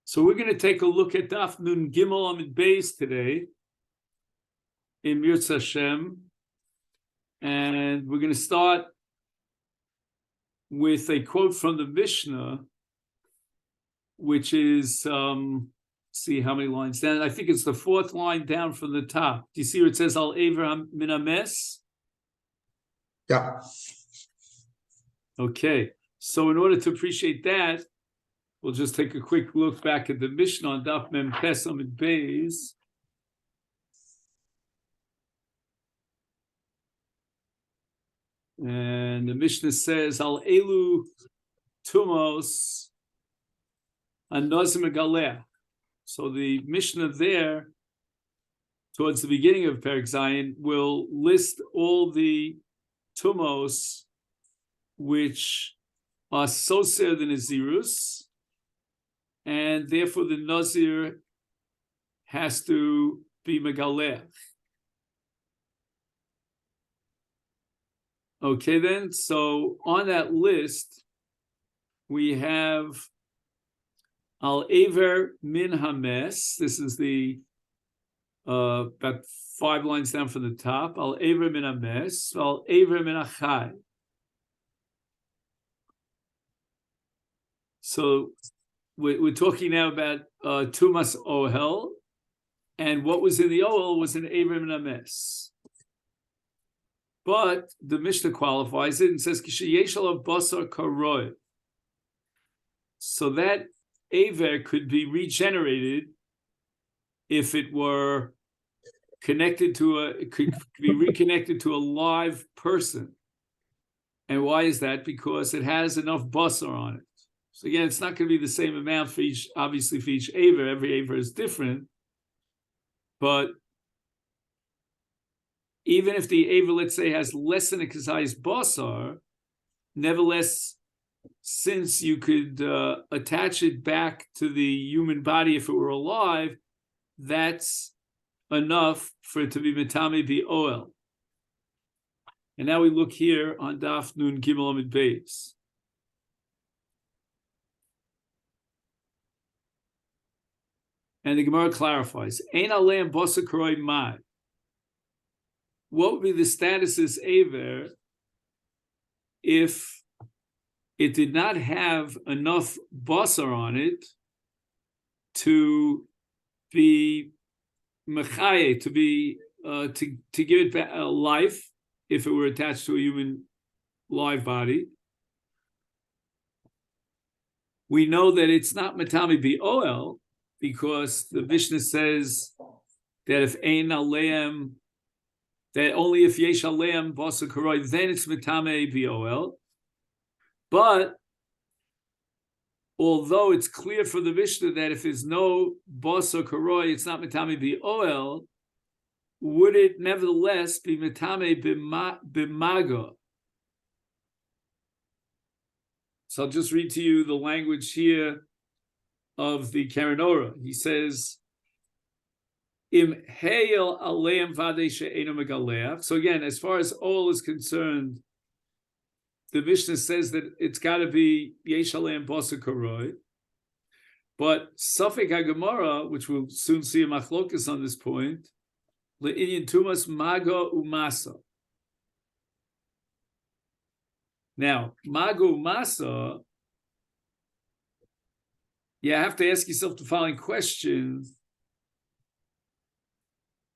So we're going to take a look at Daf Nun Gimel Amid Beis today in Mirza Hashem, and we're going to start with a quote from the Mishnah, which is see how many lines down. I think it's the fourth line down from the top. Do you see where it says Al Ever Min Hames? Yeah. Okay. So in order to appreciate that, we'll just take a quick look back at the Mishnah on Daf Mem Ches Amid Beis. And the Mishnah says, Al Elu Tumos and Nazir Megaleh. So the Mishnah there, towards the beginning of Perek Zayin, will list all the Tumos which are Soser the Nazirus, and therefore the Nazir has to be Megaleh. Okay, then, so on that list, we have Al Ever Min Hames. This is the about 5 lines down from the top. Al Ever Min Hames. Al Ever Min Achai. So we're talking now about Tumas Ohel, and what was in the Ohel was an Ever Min Hames. But the Mishnah qualifies it and says, Kishayeshal of Basar Karoi. So that Aver could be regenerated if it were connected to it could be reconnected to a live person. And why is that? Because it has enough Basar on it. So again, it's not going to be the same amount for each, obviously for each Aver. Every Aver is different. But even if the Aver, let's say, has less than a Kazai's Basar, nevertheless, since you could attach it back to the human body if it were alive, that's enough for it to be Metame Bi Oel. And now we look here on Daf Nun Gimel Amid Beis. And the Gemara clarifies, Ein Aleim Basar Karoi Mai. What would be the status as Aver if it did not have enough basar on it to be mechaye, to be to give it back, life if it were attached to a human live body? We know that it's not metami bi oel because the Mishnah says that if ein aleim, that only if yesh aleim basar karoi, then it's metame bi oel. But although it's clear for the Mishnah that if there's no basar karoi, it's not metame bi oel, would it nevertheless be metame bimaga? So I'll just read to you the language here of the Karanora. He says, Im heil aleim vade she'eno megaleach. So again, as far as oil is concerned, the Mishnah says that it's got to be yesh aleim basar karoi. But Safek HaGemara, which we'll soon see a machlokas on this point, le'inyan tumas maga umasa. Now, maga umasa, you have to ask yourself the following question.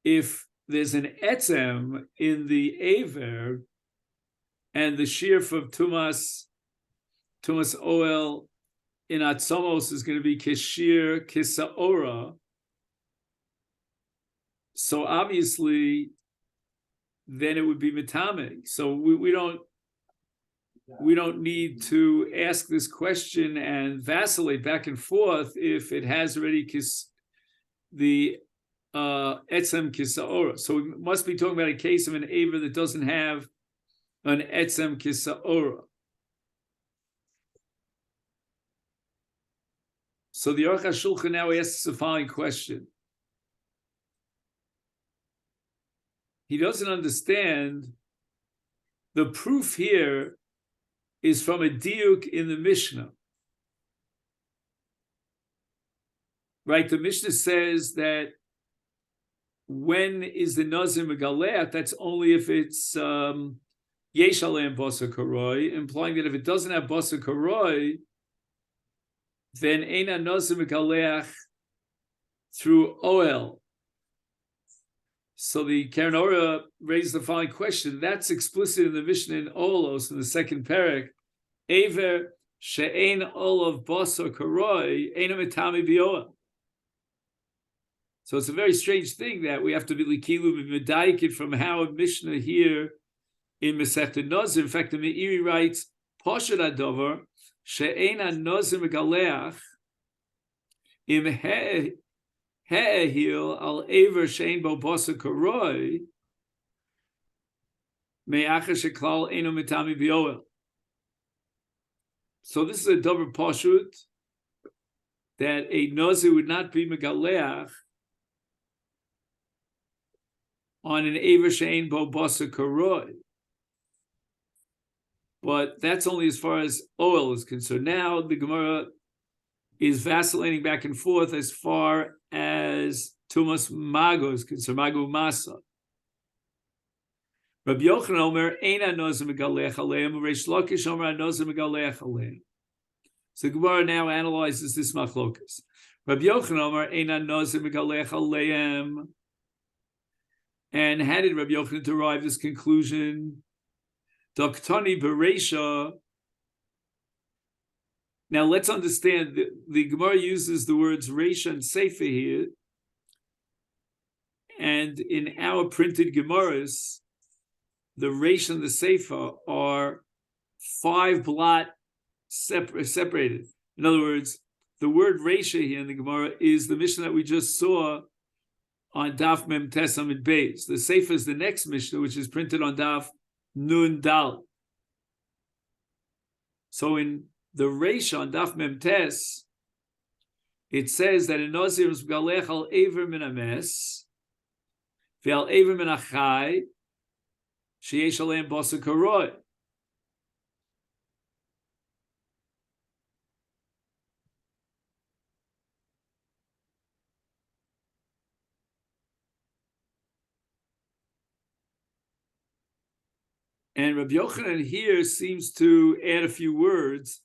If there's an etzem in the Aver, and the shear of Tumas Oel in Atzomos is going to be Keshir Kisaora, so obviously then it would be Mitame. So we don't need to ask this question and vacillate back and forth if it has already the Etzem Kisaora. So we must be talking about a case of an Aver that doesn't have an Etzem Kisaora. So the Aruch HaShulchan now asks the following question. He doesn't understand the proof here is from a diuk in the Mishnah. right? The Mishnah says that when is the Nazir Megaleach? That's only if it's Yesh Aleim Basa Karoi, implying that if it doesn't have Basa Karoi, then Eina Nazir Megaleach through Oel. So the Keren Orah raised the following question. That's explicit in the Mishnah in Olos in the second parak. Ever she'ein olav basar karoi eina mitami bioel. So it's a very strange thing that we have to be likilu medayik from how a Mishnah here in Masechet Nazir. In fact, the Meiri writes Pashad Adover she'ein Nazir megaleach im he'ehil al ever she'ein bo basar karoi me'achar sheklal eino mitami bioel. So this is a double pashut that a Nazir would not be megaleach on an Ever She'ein Bo Basa Karoi. But that's only as far as oil is concerned. Now the Gemara is vacillating back and forth as far as Tumas Mago is concerned, Mago Masa. Rabbi Yochanan Omer, Eina Nazir Megaleach Aleim, Reish Lakish Omer, Nazir Megaleach Aleim. So the Gemara now analyzes this machlokas. Rabbi Yochanan Omer, Eina Nazir Megaleach Aleim. And how did Rabbi Yochanan derive this conclusion? Doktani Bereisha. Now let's understand that the Gemara uses the words Reisha and Seifa here. And in our printed Gemaras, the Reisha and the Seifa are 5 blot separated. In other words, the word Reisha here in the Gemara is the Mishnah that we just saw on Daf Mem Tes Amid Beis. The Seifa is the next Mishnah, which is printed on Daf Nun Dal. So in the Reisha on Daf Mem Tes, it says that in Nazir is Galech al Ever min Ames, Ve'al Ever min Achai, Sheyesh Aleim Basa Karoi. And Rabbi Yochanan here seems to add a few words.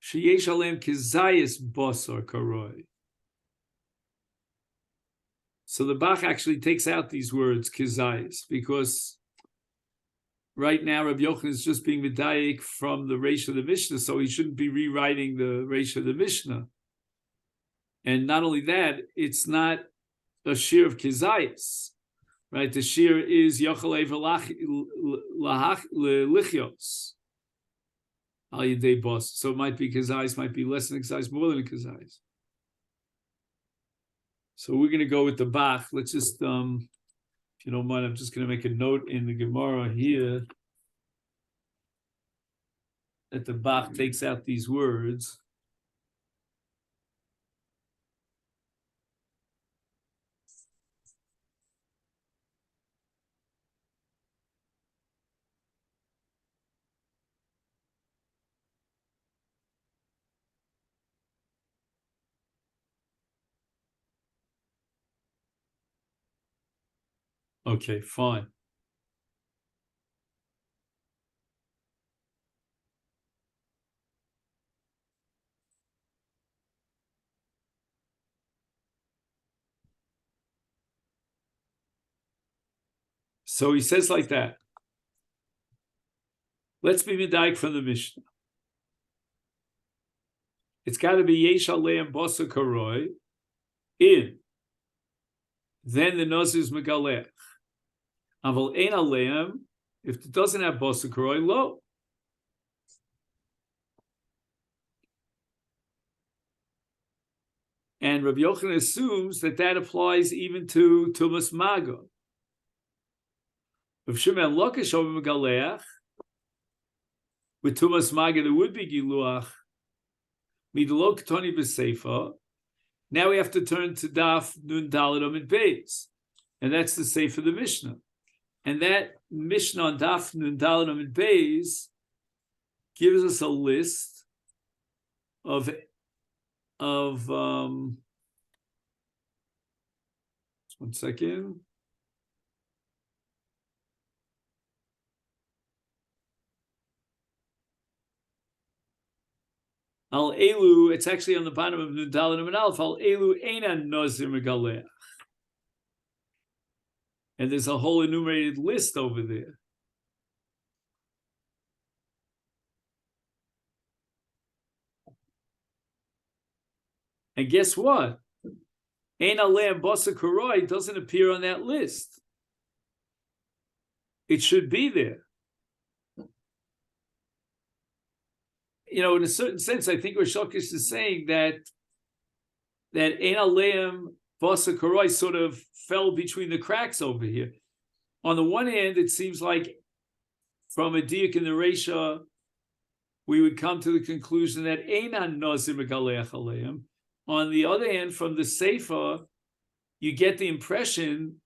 Sheyesh Aleim Kizayis Basar Karoi. So the Bach actually takes out these words Kizayis because right now Rabbi Yochanan is just being medayik from the Reish of the Mishnah, so he shouldn't be rewriting the Reish of the Mishnah. And not only that, it's not a shir of Kizayis. Right, the shir is Yochel Lichios Al Yedei Bos. So it might be Kazais, might be less than Kazais, more than Kazais. So we're going to go with the Bach. Let's just, if you don't mind, I'm just going to make a note in the Gemara here that the Bach takes out these words. Okay, fine. So he says like that. Let's be medayik from the Mishnah. It's got to be Yesh Aleim Basa Karoi in. Then the Nazir is Megalech. Aval Ein Aleim, if it doesn't have Basa Karoi, lo. And Rabbi Yochanan assumes that that applies even to Tumas Mago. If Shimon Lokish over Megaleach, with Tumas Mago there would be Giluach, Midlok Toni B'Seifa. Now we have to turn to Daf Nun Daladom and Beis, and that's the Seif of the Mishnah. And that Mishnah on Daf Nun Daladom and Beis gives us a list of Just 1 second. Al elu, it's actually on the bottom of Nudal and Alf. Al elu eina Nazir megaleh. And there's a whole enumerated list over there. And guess what? Ein aleh basa karoi doesn't appear on that list. It should be there. You know, in a certain sense, I think Rish Lakish is saying that Ein Aleim Basa Karoi sort of fell between the cracks over here. On the one hand, it seems like from a diuk in the Reisha, we would come to the conclusion that Einan Nazir Megaleach Aleim. On the other hand, from the Seifa, you get the impression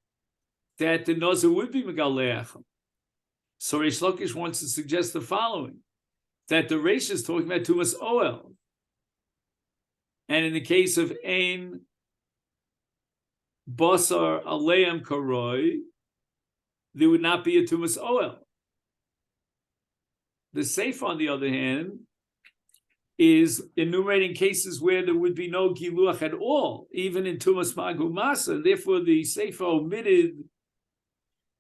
that the Nazir would be Megaleach. So Rish Lakish wants to suggest the following: that the Reisha is talking about Tumas Oel. And in the case of Ein Basar Aleim Karoi, there would not be a Tumas Oel. The Seif, on the other hand, is enumerating cases where there would be no Giluach at all, even in Tumas Magu Masa. Therefore, the Seif omitted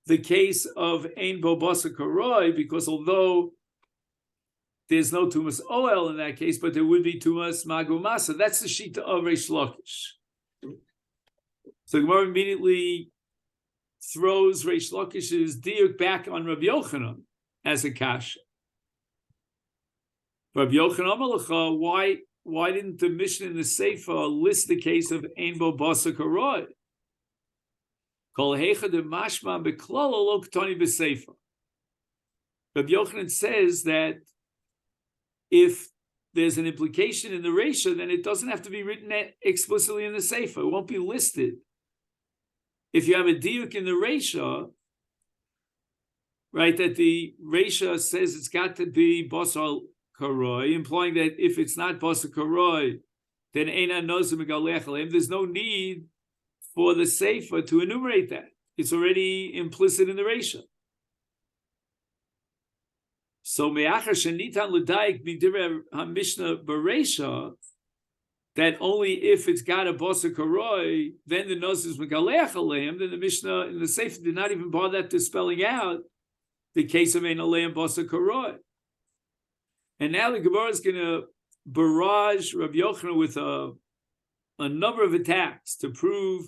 the case of Ein Bo Basar Karoi, because although there's no Tumas Oel in that case, but there would be Tumas Magu Masa. That's the Shita of Reish Lakish. So Gemara immediately throws Reish Lakish's diuk back on Rabbi Yochanan as a kasha. Rabbi Yochanan Amalecha, why didn't the Mishnah in the Seifa list the case of Ein Bo Basa Karoi? Kol Heicha de Mashma Beklala Lo Ktani B'Seifa. Rabbi Yochanan says that if there's an implication in the Reisha, then it doesn't have to be written explicitly in the Seifa. It won't be listed. If you have a diuk in the Reisha, right, that the Reisha says it's got to be Basar Karoi, implying that if it's not Basar Karoi, then Eina Nazir Megalech Aleim, there's no need for the Seifa to enumerate that. It's already implicit in the Reisha. So me'achar shenitan l'daik b'divrei HaMishnah b'Reisha, that only if it's got a Basar Karoi, then the Nazir is Megaleach Aleim, then the Mishnah in the Sefer did not even bother to spelling out the case of Ein Aleim Basar Karoi. And now the Gemara is going to barrage Rabbi Yochanan with a number of attacks to prove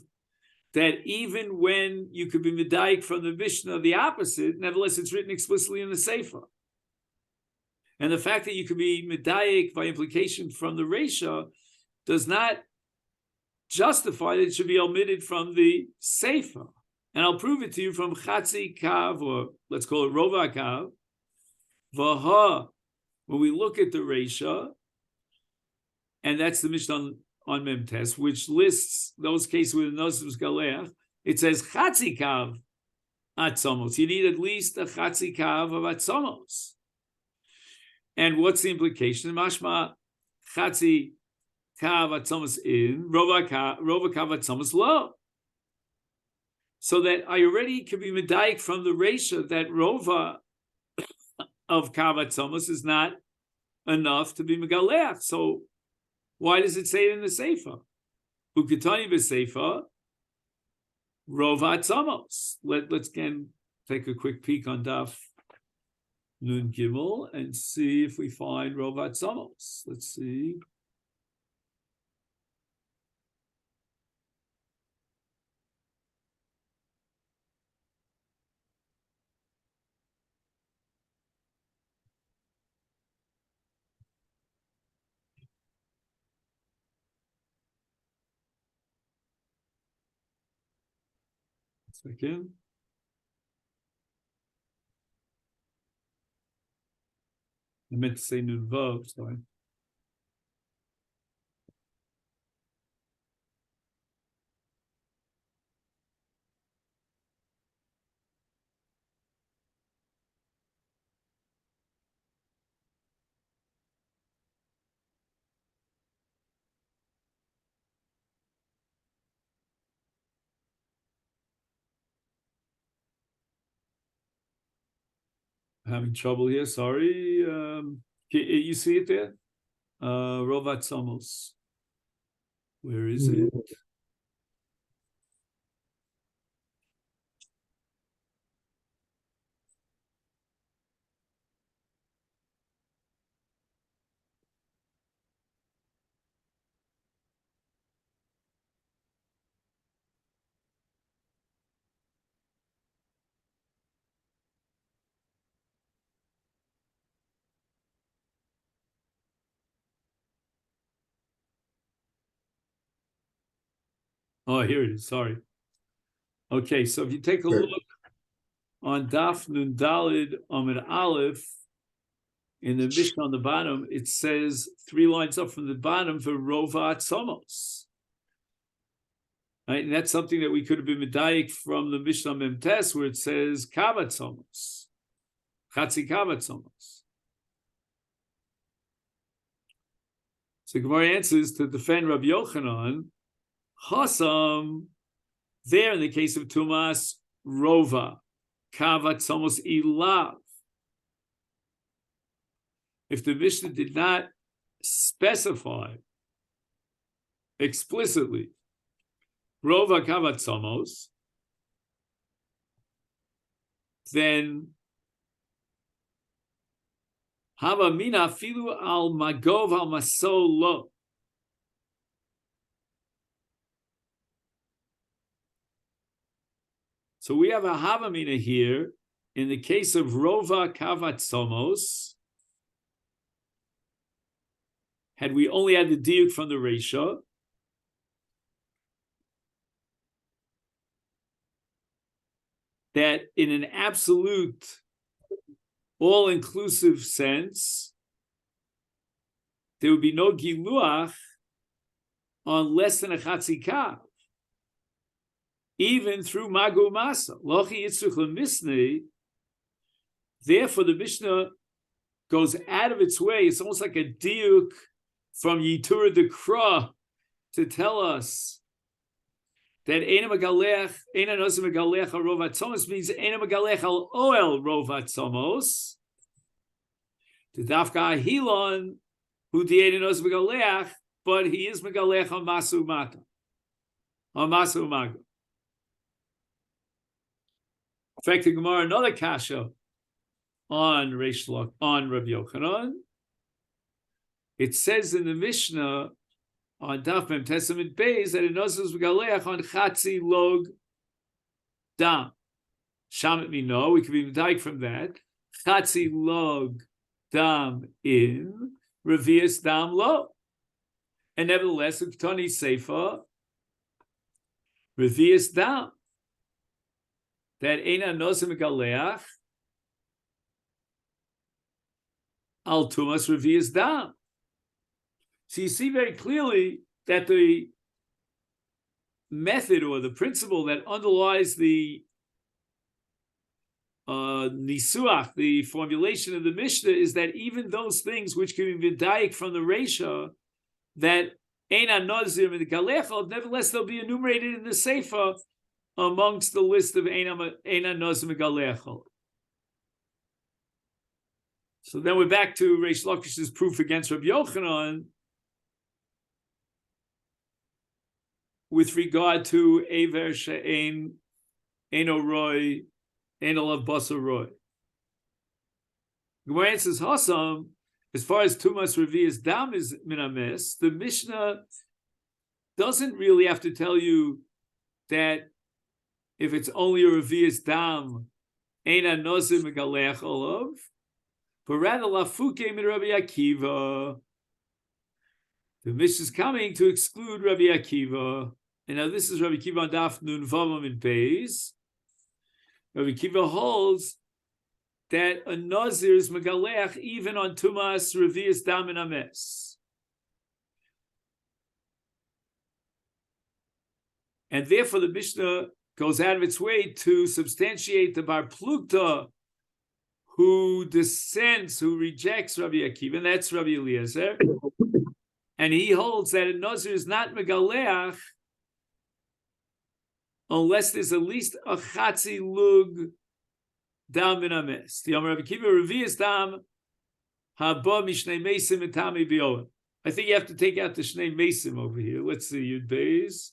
that even when you could be Medaik from the Mishnah, the opposite, nevertheless it's written explicitly in the Sefer. And the fact that you could be medayik by implication from the Reisha does not justify that it should be omitted from the Sefer. And I'll prove it to you from Chatzi Kav, or let's call it Rova Kav. Vaha, when we look at the Reisha, and that's the Mishnah on Memtes, which lists those cases with Nazir Galeach, it says Chatzi Kav Atzamos. You need at least a Chatzi Kav of Atzamos. And what's the implication? Mashma Chatzi Kav Atzamos in, Rova Kav Atzamos lo. So that I already could be medayik from the Reisha that Rova of Kav Atzamos is not enough to be Megaleach. So why does it say it in the Sefer? Uketani b'Sefer, Rova Atzamos. Let's again take a quick peek on Daf Nun Gimel and see if we find Rova Atzamos. Let's see. Second. I meant to say Nun Vav, sorry. having trouble here. Sorry. You see it there? Rovat Somos. Where is it? Oh, here it is. Sorry. Okay, so if you take a Good. look on Daf Nun Dalid Amid Aleph, in the Mishnah on the bottom, it says 3 lines up from the bottom for Rovat Somos. Right? And that's something that we could have been medayik from the Mishnah Memtes, where it says Kavat Somos, Chatzi Kavat Somos. So Gemara answers to defend Rabbi Yochanan, Chasam, there in the case of Tumas, Rova, Kavat Somos Ilav. If the Mishnah did not specify explicitly Rova Kavat Somos, then Hava Mina Filu al Magov al Masol Lo. So we have a Havamina here in the case of Rova Kavat Somos. Had we only had the diuk from the Reisha, that in an absolute, all-inclusive sense, there would be no giluach on less than a chatzikav, even through magu masa. Lochi yitzruch lemisnei. Therefore, the Mishnah goes out of its way. It's almost like a diuk from Yitura Dekra to tell us that Eina Megalech, Eina Nazir Megalech al Rovat Somos means Eina Megalech al Oel Rovat Somos. The Dafka Hilon, who the Eina Nazir Megalech, but he is Megalech on Masu Mata, on Masu Maga. In fact, the Gemara, another kasha on Reish Lok, on Rabbi Yochanan. It says in the Mishnah on Daf Mem Testament Beis that it knows Megaleach on Chatzi Log Dam. Shamet Mino, we could be medayik from that. Chatzi Log Dam in, Revius Dam Lo. And nevertheless, Uktani Seifa, Revius Dam. That Eina Nosim Megaleach Al Tumas Revius Dam. So you see very clearly that the method or the principle that underlies the nisuach, the formulation of the Mishnah, is that even those things which can be vidayik from the Reisha, that Eina Nazir and the Galechel, nevertheless they'll be enumerated in the Sefer amongst the list of Eina Nazir and Galechel. So then we're back to Reish Lakish's proof against Rabbi Yochanan with regard to Aver She'ein Eno Roy, Eno Lav Basar Roy. Gemara says, Hassam, as far as Tumas Revius Dam is minames, the Mishnah doesn't really have to tell you that if it's only a Revius Dam, Eina Nozim Megalech Olav, but rather Lafuke min Rabbi Akiva. The Mishnah is coming to exclude Rabbi Akiva. And now this is Rabbi Akiva on Daf Nun Vavam in Beis. Rabbi Akiva holds that a Nazir is Megalech even on Tumas Revius Dam and Ames. And therefore the Mishnah goes out of its way to substantiate the Bar Plukta who dissents, who rejects Rabbi Akiva, and that's Rabbi Eliezer. And he holds that a Nazir is not Megaleach unless there's at least a Chatzi Lug dam min ames. The Amar Rabbi Kiva revius dam haba mishnei mesim etami bioen. I think you have to take out the shnei mesim over here. Let's see, Yud Beis.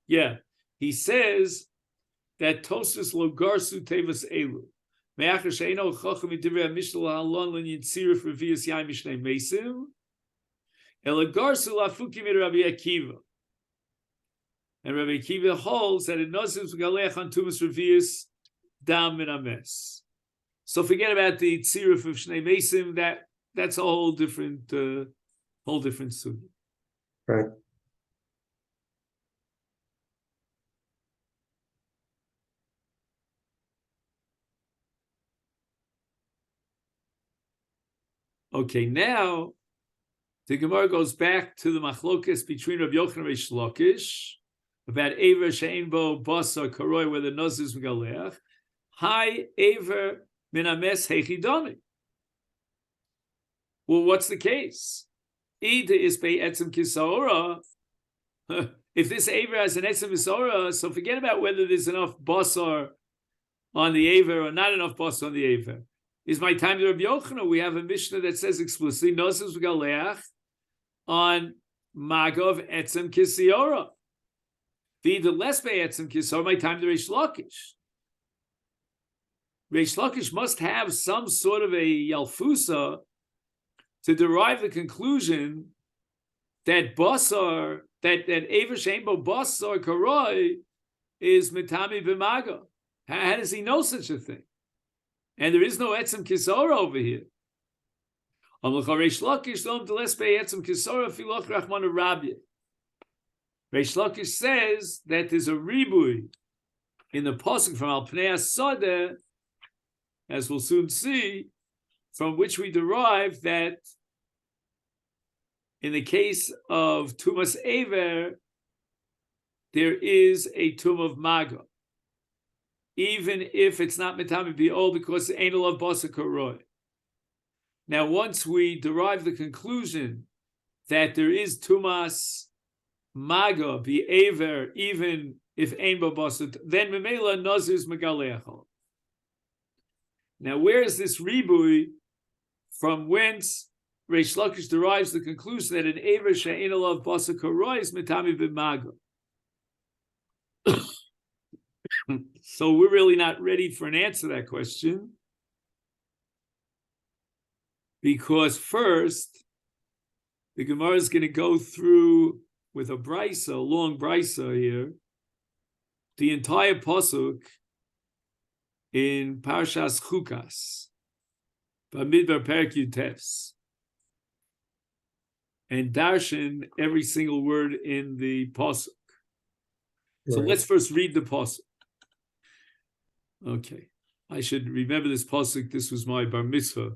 Yeah, he says that Tosfos lo garsu tevas elu. Me'achar she'eino chacham midivrei hamishnah lahalon l'yitziruf revius yaim mishnei mesim. Ela garsu lafukim mit Rabbi Akiva. And Rabbi Akiva holds that it nozim v'galech on tumas revius dam min ames. So forget about the tziruf of shnei mesim. That's a whole different sugi. Right. Okay, now the Gemara goes back to the machlokas between Rabbi Yochanan and Reish Lakish about Ever she'ein bo basar karoi, where the nazir is megaleach. Hi Ever min ames heichidami. Well, what's the case? Ida is bei etzem kisaora. If this Ever has an etzem kisaora, so forget about whether there's enough basar on the Ever or not enough basar on the Ever. Is my time to Rabbi Yochanan? We have a Mishnah that says explicitly nazir is megaleach on Magav Etzem Kisiora. The less by Etzem Kisiora, my time to Reish Lakish. Reish Lakish must have some sort of a Yalfusa to derive the conclusion that Basar, that Ever Sheimbo Basar Karoi is Mitami B'Maga. How does he know such a thing? And there is no Etzem Kisiora over here. Reish Lakish says that there's a ribui in the pasuk from Al Pnei Sadeh, as we'll soon see, from which we derive that in the case of Tumas Ever, there is a Tum of Maga, even if it's not Mitami Bi'ol, because it ain't a love Basa Koroi. Now, once we derive the conclusion that there is Tumas Maga Bi'ever, even if Ein Babasut, then Memela Nazir's Megaleachol. Now, where is this ribui from whence Reish Lakish derives the conclusion that an Ever She'ein Alav Basa Koroi is Mitami B'Maga? So we're really not ready for an answer to that question, because first the Gemara is going to go through with a brisa, a long brisa here, the entire pasuk in Parshas Chukas, Bamidbar Perek Yutes, and darshan every single word in the pasuk. So let's first read the pasuk. Okay, I should remember this pasuk. This was my bar mitzvah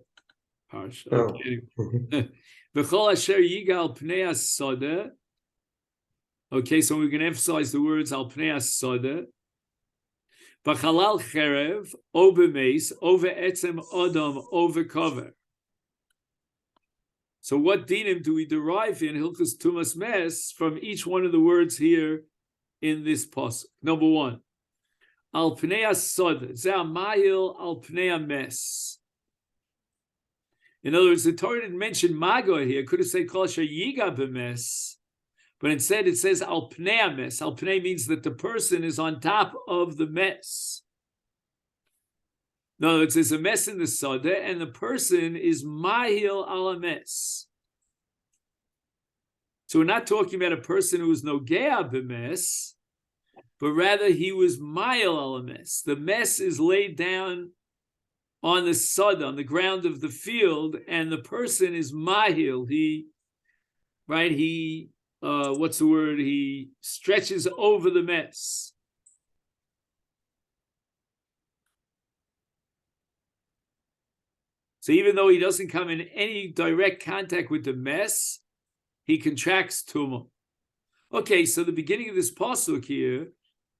parsha. Okay. V'chol asher yigal pnei as-sadeh. Okay, so we're going to emphasize the words al pnei as-sadeh. B'chalal cherev, over mace, over etzem adam, over cover. So what dinim do we derive in Hilchos Tumas Mes from each one of the words here in this pasuk? Number one, al pnei as-sadeh, ze mahil al pnei mes. In other words, the Torah didn't mention maga here. It could have said kol asher yiga b'mes, but instead it says al pnei mes. Al pnei means that the person is on top of the mess. No, it says a mess in the sadeh, and the person is mahil al mes. So we're not talking about a person who is nogea b'mes, but rather he was mahil al mes. The mess is laid down on the sod, on the ground of the field, and the person is mahil. He stretches over the mess. So even though he doesn't come in any direct contact with the mess, he contracts tumah. Okay, so the beginning of this pasuk here,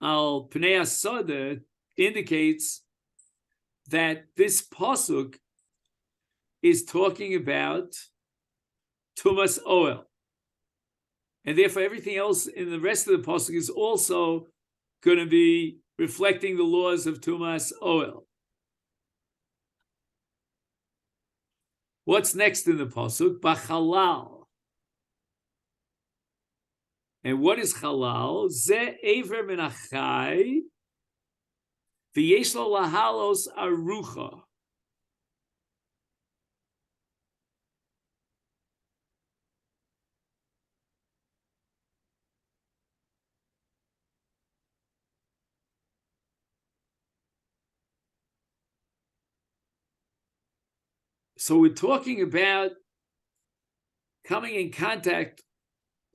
al pnei as-sadeh, indicates that this pasuk is talking about tumas oel, and therefore everything else in the rest of the pasuk is also going to be reflecting the laws of Tumas Oel. What's next in the pasuk? Bachalal. And what is halal? Ze ever min achai, v'yesh lo lahalos arucha. So we're talking about coming in contact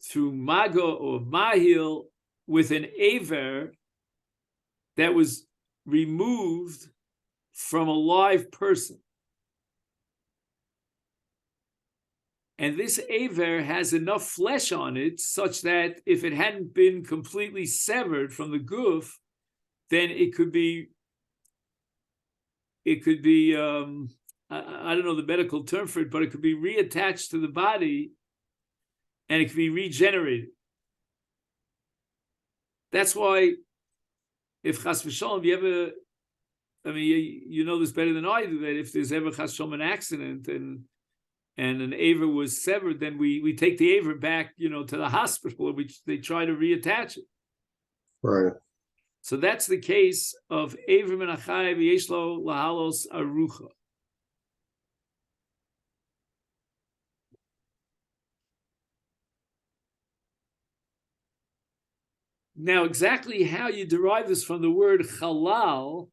through maga or mahil with an aver that was removed from a live person. And this aver has enough flesh on it such that if it hadn't been completely severed from the guf, then it could be I don't know the medical term for it, but it could be reattached to the body and it could be regenerated. That's why if chas v'shalom, you know this better than I do, that if there's ever chas v'shalom an accident and an aver was severed, then we take the aver back, to the hospital, and they try to reattach it. Right. So that's the case of aver min achai v'yesh lo lahalos arucha. Now, exactly how you derive this from the word halal,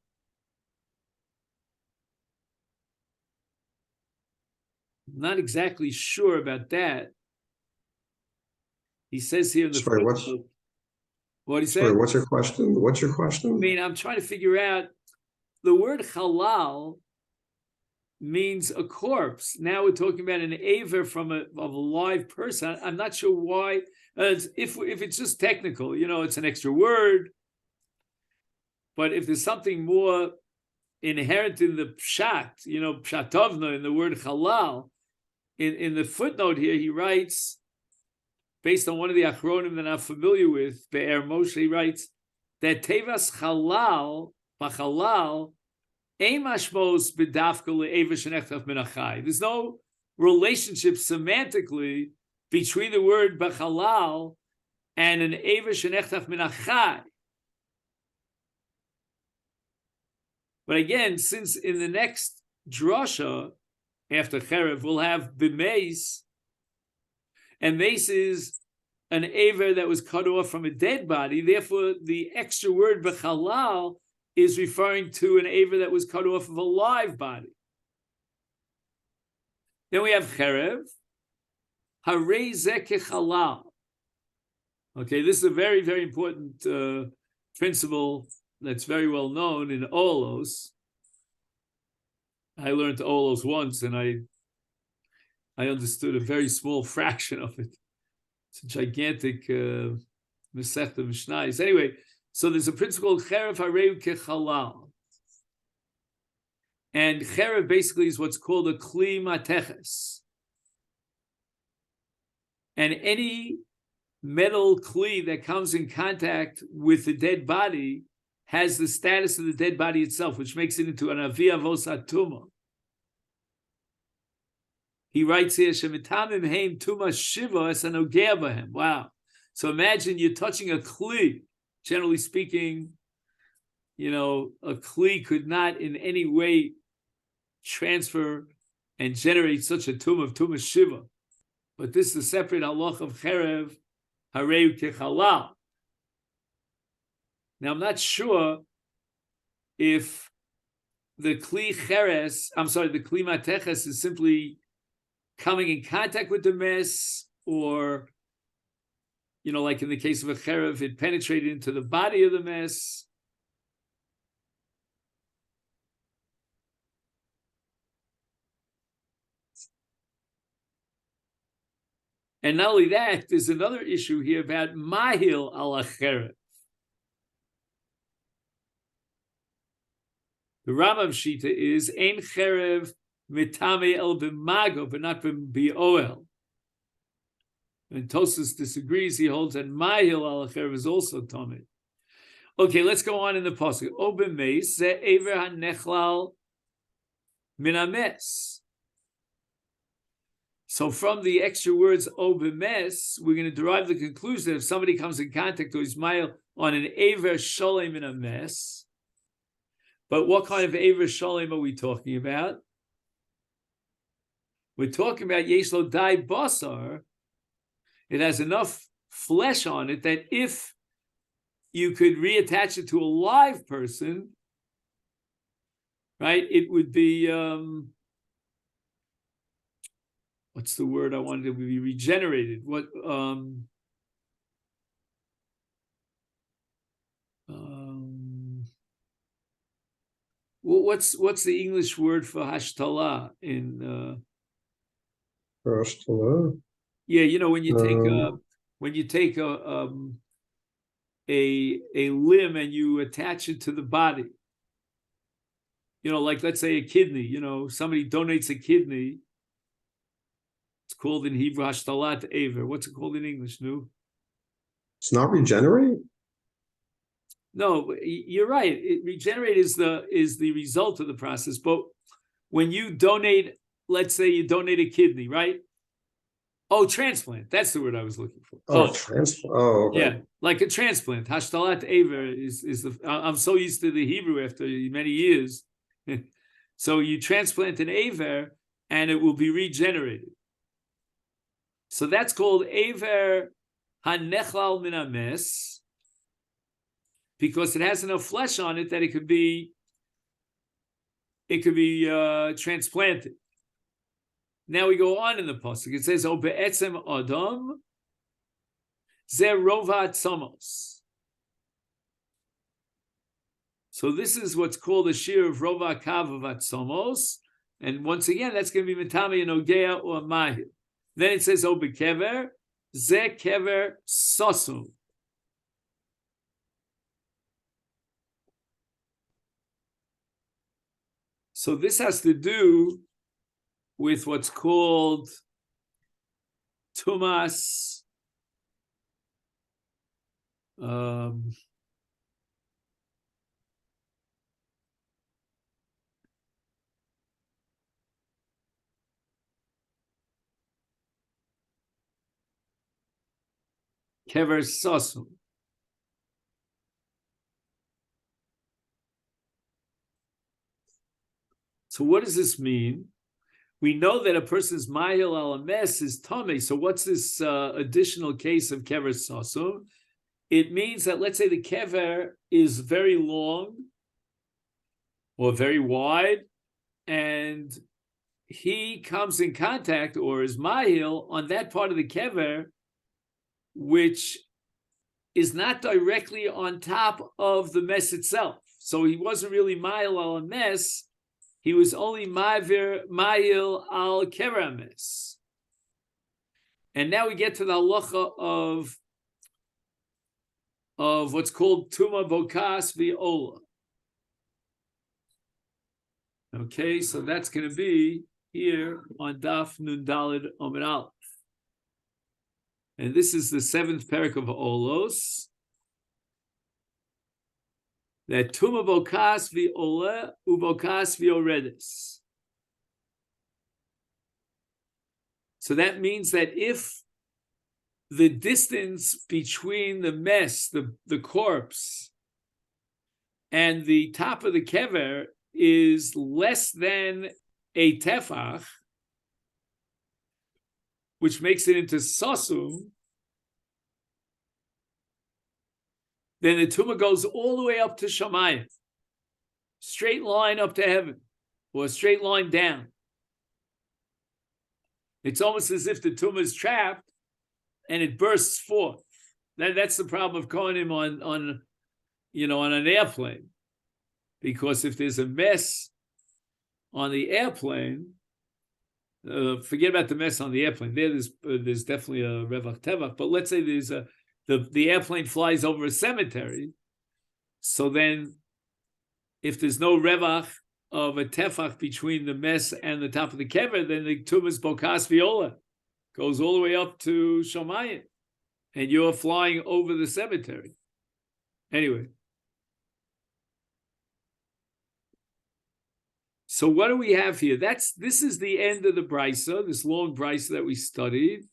I'm not exactly sure about that. He says here in the footnote. What he said? Sorry, what's your question? I mean, I'm trying to figure out the word halal means a corpse. Now we're talking about an aver of a live person. I'm not sure why. If it's just technical, it's an extra word. But if there's something more inherent in the pshat, pshatovna, in the word halal, in the footnote here, he writes, based on one of the achronim that I'm familiar with, Be'er Moshe, he writes that tevas halal, b'chalal, ein mashmos b'dafka le'eva shenechtaf min achai. There's no relationship semantically between the word b'chalal and an eva shenechtaf min achai. But again, since in the next drasha after cherev we'll have b'meis, and meis is an aver that was cut off from a dead body. Therefore, the extra word b'chalal is referring to an aver that was cut off of a live body. Then we have cherev, harei zeh kechalal. Okay, this is a very, very important principle that's very well known in Olos. I learned Olos once, and I understood a very small fraction of it. It's a gigantic Masechet Mishnayos. Anyway, so there's a principle called cherev harei kechalal. And cherev basically is what's called a kli mateches. And any metal kli that comes in contact with the dead body has the status of the dead body itself, which makes it into an avi avos atuma. He writes here, Shemitamim heim tuma shiva es anogea b'hem. Wow. So imagine you're touching a kli. Generally speaking, a kli could not in any way transfer and generate such a tum of tuma shiva. But this is a separate halach of cherev harei kechalal. Now, I'm not sure if the kli mateches is simply coming in contact with the mess, or, like in the case of a cherev, it penetrated into the body of the mess. And not only that, there's another issue here about mahil ala cherev. The Rambam Shita is ein cherev mitame el b'mago, but not b'oel. And Tosfos disagrees. He holds that mahil al cherev is also tamei. Okay, let's go on in the pasuk. Obemes ze ever hanechlal min hames. So from the extra words obemes, we're going to derive the conclusion that if somebody comes in contact with Ismail on an aver sholem min hames, but what kind of aver sholem are we talking about? We're talking about yeshlo dai basar. It has enough flesh on it that if you could reattach it to a live person, right, it would be, what's the word I wanted to be regenerated? What's the English word for hashtala in, yeah, you know, when you take a limb and you attach it to the body, you know, like let's say a kidney, you know, somebody donates a kidney. It's called in Hebrew hashtalat aver. What's it called in English, Nu? It's not regenerate? No, you're right. Regenerate is the result of the process. But when you donate, let's say you donate a kidney, right? Oh, transplant. That's the word I was looking for. Oh, transplant. Oh, okay. Yeah, like a transplant. Hashtalat aver is the. I'm so used to the Hebrew after many years. So you transplant an aver, and it will be regenerated. So that's called aver hanechlal min hames, because it has enough flesh on it that it could be transplanted. Now we go on in the pasuk. It says, "O be'etzem adam ze rova atzamos." So this is what's called a shir of rova kav of atzamos, and once again, that's going to be mitame and ogea or mahir. Then it says, "O bekever ze kever sosum." So this has to do with what's called tumas kever sosum. So what does this mean? We know that a person's mahil al ames is tame. So what's this additional case of kever sosum? It means that, let's say the kever is very long or very wide, and he comes in contact or is mahil on that part of the kever which is not directly on top of the mess itself. So he wasn't really mahil al ames. He was only mahil al kever ames. And now we get to the halacha of what's called tuma bokas v'ola. Okay, so that's going to be here on Daf Nun Daled Omer Aleph. And this is the 7th parak of Olos. That tuma bokas v'ola ubokas v'oredes. So that means that if the distance between the mess, the corpse, and the top of the kever is less than a tefach, which makes it into sosum, then the tumah goes all the way up to Shamayim, straight line up to heaven, or a straight line down. It's almost as if the tumah is trapped and it bursts forth. That's the problem of Kohanim on an airplane, because if there's a mess on the airplane, forget about the mess on the airplane. There's definitely a revach tevach. But let's say there's the airplane flies over a cemetery. So then, if there's no revach of a tefach between the mess and the top of the kever, then the tumas bokas viola goes all the way up to Shamayim, and you're flying over the cemetery. Anyway, So what do we have here? This is the end of the brisa, this long brisa that we studied,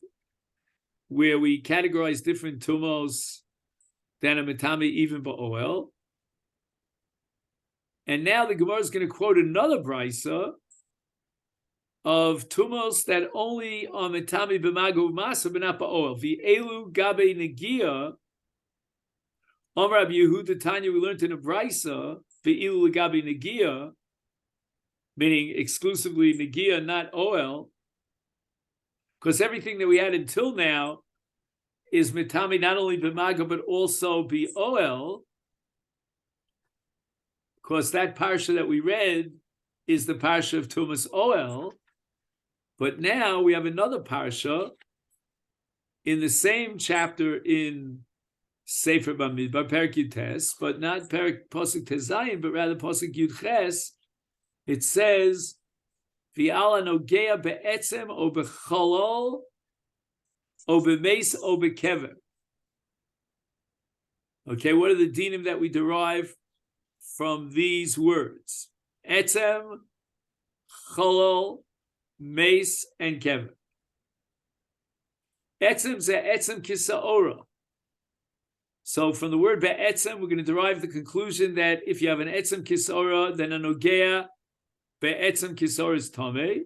where we categorize different tumos than a metame even ba'oel. And now the Gemara is going to quote another brisa of tumos that only are metame b'mago masa but not ba'oel. V'elu gabe negia. Amar Rabbi Yehuda Tanya, we learned in a brisa v'elu gabe negia, meaning exclusively negia, not oel, because everything that we had until now is metame not only b'maga but also be oel. Because that parsha that we read is the parsha of Tumas Oel, but now we have another parsha in the same chapter in Sefer Bamidbar, Perek Yutes, but not Perek Posuk Tezayin, but rather Posuk Yud Ches. It says, "V'ala nogea be'etzem o becholol o bemeis o bekever." Okay, what are the dinim that we derive from these words? Etzem, cholol, mace, and kever. Etzem ze etzem kisaora. So from the word be'etzem, we're going to derive the conclusion that if you have an etzem kisaora, then a nogea be'etzem kisaora is tame.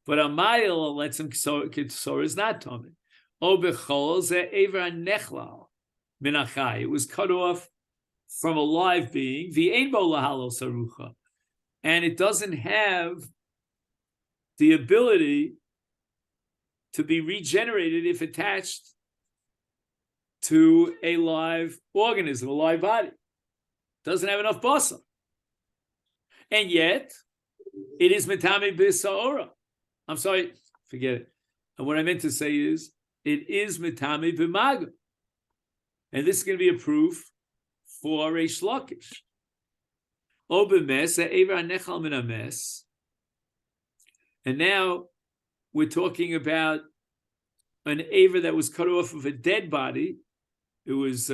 But a mayil etzem kisaora is not tame. O bechol ze ever nechlal minachai. It was cut off from a live being, the einbo lahalo sarucha, and it doesn't have the ability to be regenerated if attached to a live organism, a live body. Doesn't have enough basa, and yet it is metame b'saora. I'm sorry, forget it. And what I meant to say is it is metame b'maga, and this is going to be a proof for Reish Lakish. And now we're talking about an aver that was cut off of a dead body. It was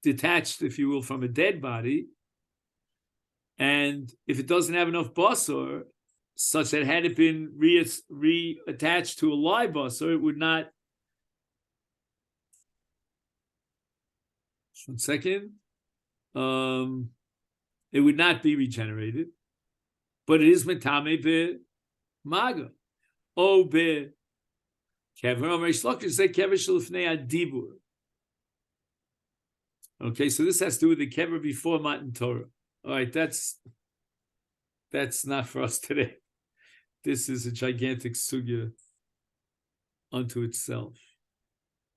detached, if you will, from a dead body. And if it doesn't have enough basar, such that had it been reattached to a live basar, it would not. Just 1 second. It would not be regenerated, but it is metame be maga. O be kever. Reish Lakish say kever shelifnei adibur. Okay, so this has to do with the kever before Matan Torah. All right, that's not for us today. This is a gigantic sugya unto itself.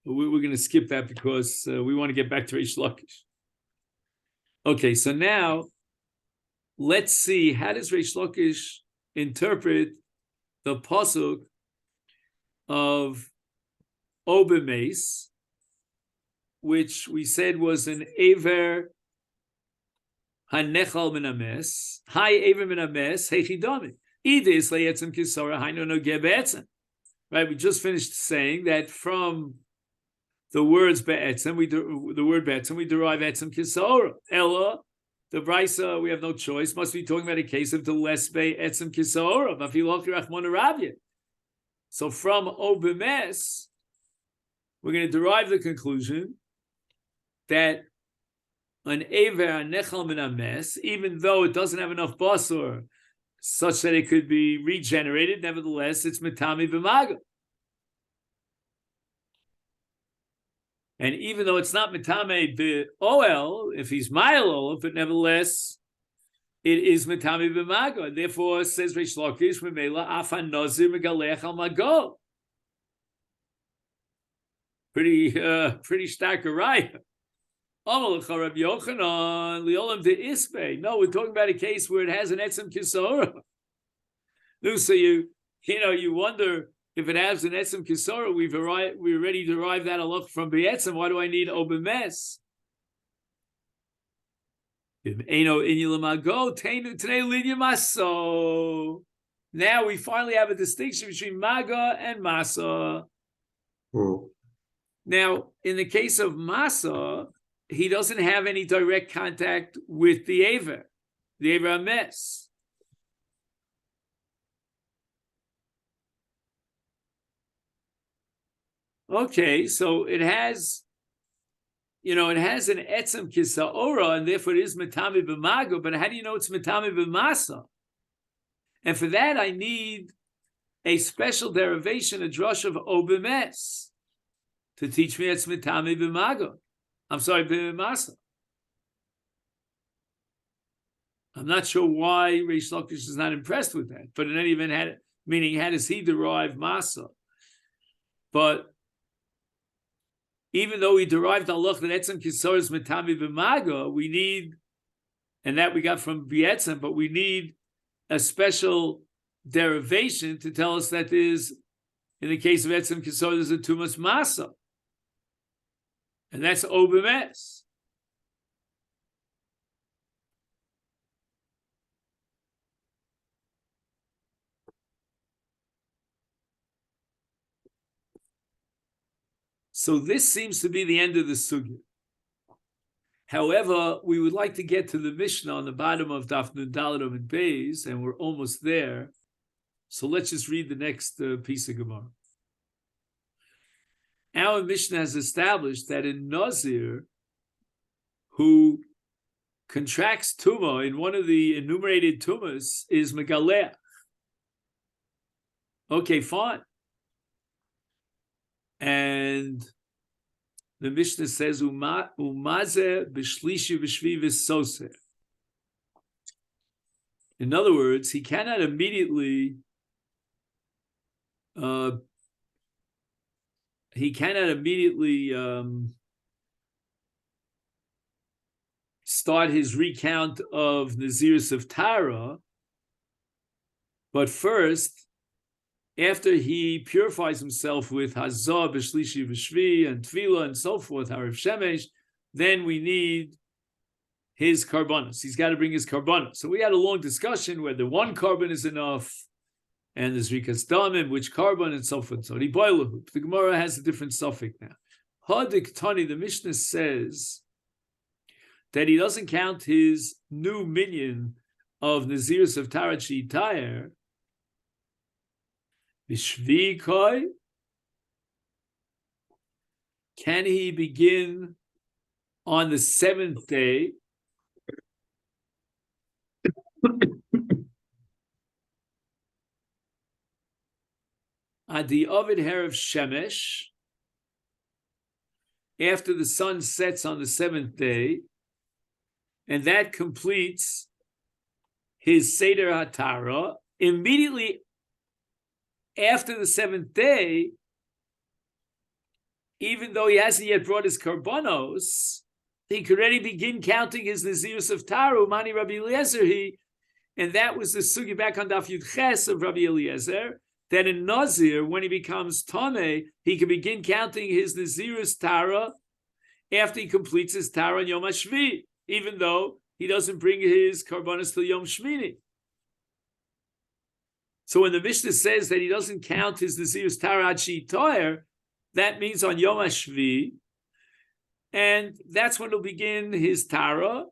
We're going to skip that because we want to get back to Reish Lakish. Okay, so now let's see, how does Reish Lakish interpret the pasuk of Obemes, which we said was an Aver Hanechal min Ames, Hai Aver min Ames, Hechidami. Idis le'etzem kisora, Hainu no gebe'etzem. Right, we just finished saying that from the words be'etzem, we derive etzem kisora. Ella, the brisa, we have no choice, must be talking about a case of the less be'etzem kisora. Mafiloch rachmon rabye. So from obemes, we're going to derive the conclusion that an aver nechal min ames, even though it doesn't have enough basur such that it could be regenerated, nevertheless, it's metami b'maga. And even though it's not metame b'oel, if he's mile, but nevertheless, it is metame b'maga. Therefore, says Reish Lakish, Memela afan Nazir megalech al mago. Pretty stark araya. No, we're talking about a case where it has an etzem kisora. So you wonder if it has an etzem kisora. We already derived that halach from be'etzem. Why do I need obemes? Now we finally have a distinction between maga and masa. Now, in the case of masa, he doesn't have any direct contact with the Aver Ames. Okay, so it has, it has an etzem kisaora, and therefore it is metame b'mago, but how do you know it's metame b'masa? And for that, I need a special derivation, a drush of obemes, to teach me it's metame b'mago. I'm sorry, b'masa. I'm not sure why Reish Lakish is not impressed with that, but in any event, meaning how does he derive masa? But even though we derived halach that etzem kisor is metami b'maga, we need, and that we got from b'etzem, but we need a special derivation to tell us that is, in the case of etzem kisor, there's a tumas masa, and that's obemes. So this seems to be the end of the sugya. However, we would like to get to the Mishnah on the bottom of Daf Nun Daled Amud Beis, and we're almost there. So let's just read the next piece of Gemara. Our Mishnah has established that in Nazir, who contracts Tumah in one of the enumerated Tumas, is Megaleach. Okay, fine. And the Mishnah says, Umaze b'shlishi v'shvi v'soser. In other words, he cannot immediately start his recount of Nazirus of Tara, but first, after he purifies himself with Hazah, B'shlishi, V'shvi, and Tvila, and so forth, Harav Shemesh, then we need his karbanos. He's got to bring his karbanos. So we had a long discussion whether one carbon is enough, and there's Rikas Damim, which carbon, and so forth. So the Gemara has a different suffix now. Hadik Tani, the Mishnah says that he doesn't count his new minion of Nazirus of Tarachi Tire. Bishvi, can he begin on the seventh day? Adi Ovid Herav Shemesh, after the sun sets on the seventh day, and that completes his Seder Hatara. Immediately after the seventh day, even though he hasn't yet brought his karbanos, he could already begin counting his Nazirus of Taru, Mani Rabbi Eliezer, and that was the sugi back on Daf Yud Ches of Rabbi Eliezer, that in Nazir, when he becomes Tameh, he can begin counting his Nazirus Tara after he completes his Tara on Yom HaShvi, even though he doesn't bring his karbanos till Yom Shmini. So when the Mishnah says that he doesn't count his Nazirus Tara Ad Shi Toyer, that means on Yom HaShvi, and that's when he'll begin his Tara,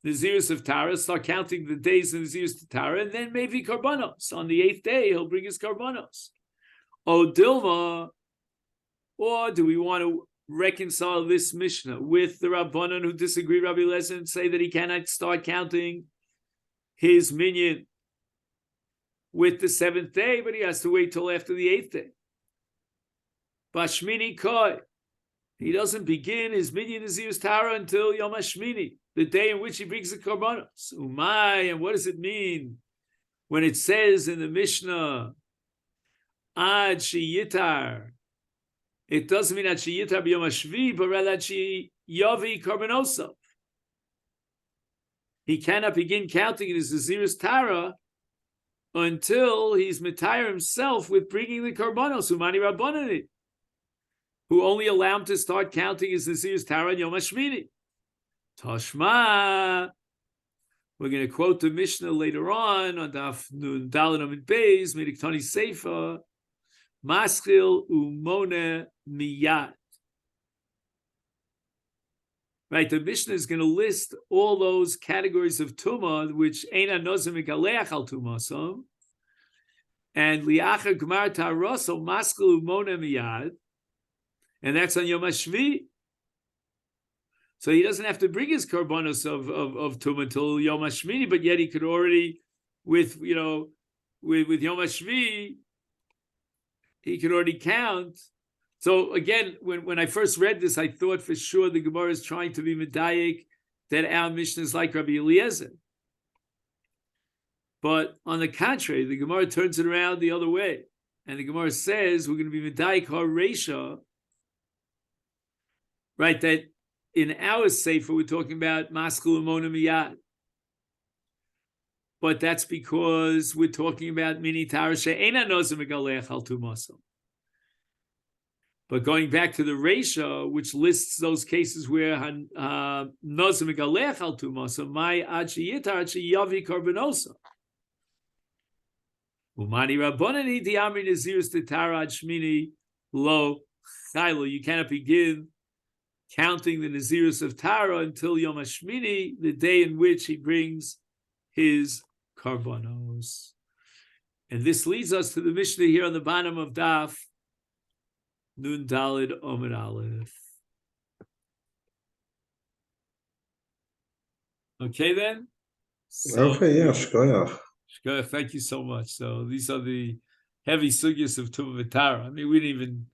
Nazirus of Tara, start counting the days of Nazirus to Tara, and then maybe Karbanos. On the eighth day, he'll bring his Karbanos. O Dilma, or do we want to reconcile this Mishnah with the Rabbanan who disagree, Rabbi Eliezer, and say that he cannot start counting his minyan with the seventh day, but he has to wait till after the eighth day? Bashmini Koi, he doesn't begin his minyan Nazirus Tara until Yom HaShmini, the day in which he brings the Karbanos. Umay, and what does it mean when it says in the Mishnah, Ad Shiyitar? It doesn't mean Ad Shiyitar b'Yom HaShvi, but rather Ad Shiyavi Karbanosov. He cannot begin counting his Nazirus Tara until he's mitayr himself with bringing the Karbanos, Umani Rabbanani, who only allow him to start counting his Nazirus Tara and Yom HaShmini. Tashma, we're going to quote the Mishnah later on Daf Nun Daled Amud Beis, Midiktani Seifa, Maschil Umone Miyad. Right, the Mishnah is going to list all those categories of Tumah, which Eina Nozim Megaleach al Tumasam, and Liacha Gmar Taroso Maschil Umone Miyad. and that's on Yom HaShvi. So he doesn't have to bring his karbanos of Tumah until Yom HaShmini, but yet he could already, with Yom HaShvi, he could already count. So again, when I first read this, I thought for sure the Gemara is trying to be medayik that our Mishnah is like Rabbi Eliezer. But on the contrary, the Gemara turns it around the other way. And the Gemara says we're going to be medayik ha-reisha, right, that in our sefer we're talking about maskul umona miyad. But that's because we're talking about mini tara she'ena nozim megalech al tumasam. But going back to the Reisha, which lists those cases where nozim megalech al tumasam, my achi yitar achi yavi karbanosa. Umani rabbanani diamri nazirus tetara ad shmini lo chaylo. You cannot begin counting the nazirus of Tara until Yom HaShmini, the day in which he brings his karbanos. And this leads us to the Mishnah here on the bottom of Daf Nun Dalid Omer Aleph. Okay then? Okay, yeah, shkoyach. Thank you so much. So these are the heavy sugyas of Tumah V'Tara. I mean, we didn't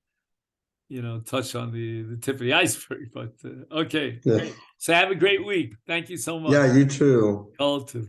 even touch on the tip of the iceberg, but okay. Yeah. So have a great week. Thank you so much. Yeah, you too. All too.